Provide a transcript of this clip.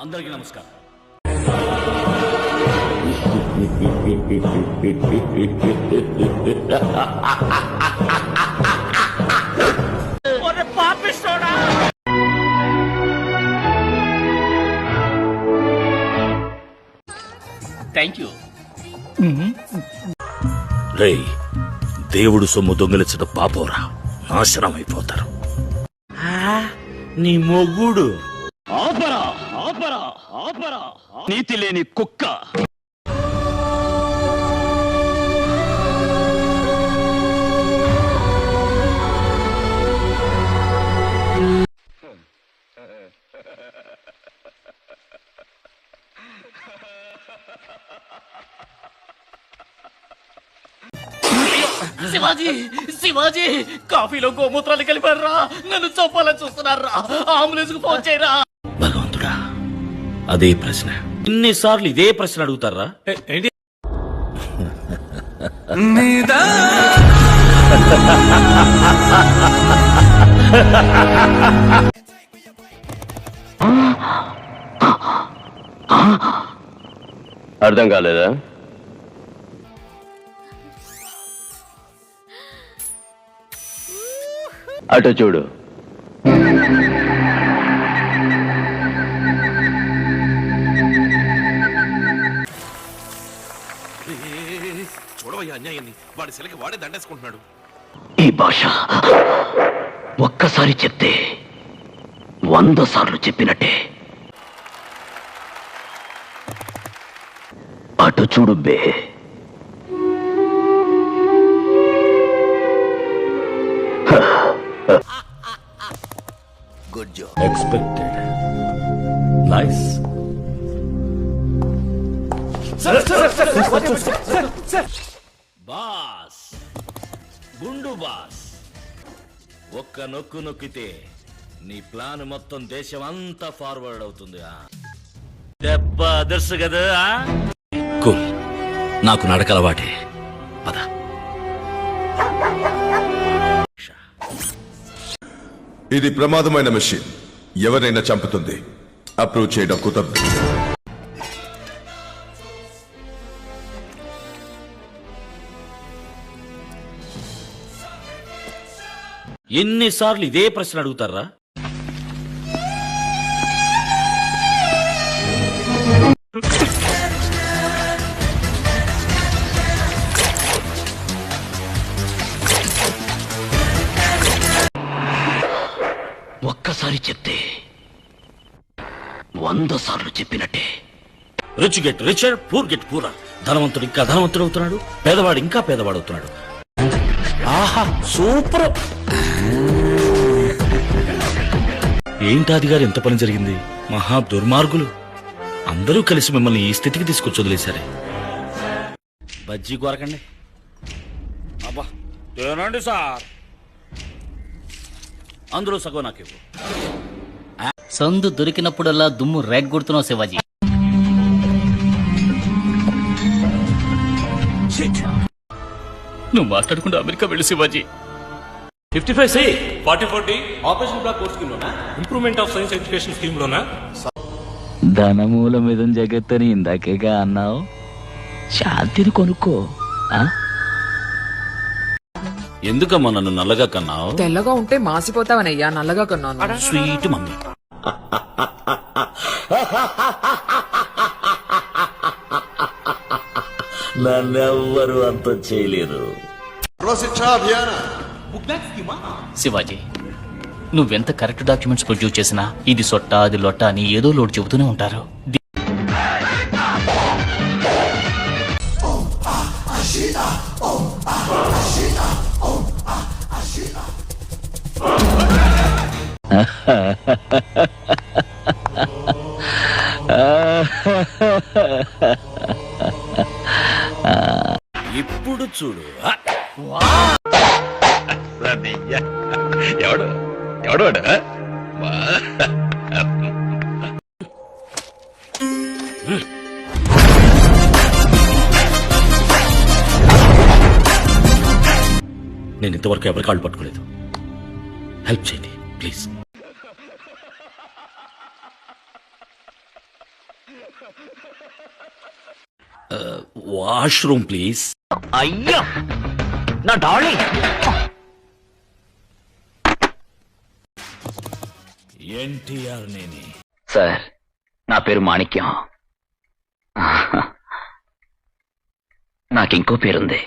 అందరికీ నమస్కారం. Thank you. రే, దేవుడు సొమ్ము దొంగిలించడం పాపోరా, నాశనం అయిపోతారు. నీ మొగుడు ఆపరా ఆపరా ఆపరా, నీతి లేని కుక్క. శివాజీ శివాజీ, కాఫీలో గోమూత్రాలు కలిపారా, నన్ను చంపాలని చూస్తున్నారా, అంబులెన్స్ కు ఫోన్ చేయరా. భగవంతుడా, అదే ప్రశ్న. ఇన్నిసార్లు ఇదే ప్రశ్న అడుగుతారా? ఏంటి అర్థం కాలేదా? అటు చూడు. చూడవయ్యా అన్యాయాన్ని, వాడి శిలకి వాడే దండేసుకుంటున్నాడు. ఈ భాష ఒక్కసారి చెప్తే 100 సార్లు చెప్పినట్టే. అటు చూడు బే. Good job. Expected. Nice. Boss, గుండు బాస్, ఒక్క నొక్కు నొక్కితే నీ ప్లాన్ మొత్తం దేశం అంతా ఫార్వర్డ్ అవుతుంది. దెబ్బ అదర్సు కదా. కూల్, నాకు నడకలవాటే. పద. ఇది ప్రమాదమైన మెషిన్, ఎవరైనా చంపుతుంది. అప్రూవ్ చేయడం కుదరదు. ఎన్నిసార్లు ఇదే ప్రశ్న అడుగుతారా? ఒక్కసారి చెప్తే 100 సార్లు చెప్పినట్టే. Rich get richer, poor get పూరా. ధనవంతుడు ఇంకా ధనవంతుడు అవుతున్నాడు, పేదవాడు ఇంకా పేదవాడు అవుతున్నాడు. ఆహా, సూపర్. ఏంటాది గారు, ఎంత పని జరిగింది? మహా దుర్మార్గులు అందరూ కలిసి మిమ్మల్ని ఈ స్థితికి తీసుకొచ్చి వదిలేశారే. బజ్జీ కోరకండి. అబ్బా తినండి సార్. అందులో సగం నాకు ఇవ్వు. సందు దొరికినప్పుడల్లా దుమ్ము రేగ్గొడుతున్నావు శివాజీ. నువ్వు మాట్లాడకుండా అమెరికా వెళ్ళు Shivaji. 55C 4040 operation black course scheme లోనా, improvement of science education scheme లోనా? ధనమూలమిదం జగత్తని ఇందాకేగా అన్నావు. శాంతిని కొనుక్కో. ఎందుకమ్మా నన్ను నల్లగా కన్నావు? తెల్లగా ఉంటే మాసిపోతావనయ్యా, నల్లగా కన్నాను. Sweet mummy. నన్నెవ్వరూ అంతం చేయలేరు. శివాజీ, నువ్వెంత కరెక్ట్ డాక్యుమెంట్స్ ప్రొడ్యూస్ చేసినా ఇది సొట్ట అది లొట్ట అని ఏదో లోటు చెబుతూనే ఉంటారు. ఇప్పుడు చూడు. ఎవడు ఎవడు నేను ఇంతవరకు ఎవరి కాళ్ళు పట్టుకోలేదు. హెల్ప్ చేయండి ప్లీజ్. Washroom please. అయ్యో నా డార్లింగ్. ఎన్టీఆర్ నేని. సార్ నా పేరు మాణిక్యం. నాకింకో పేరుంది.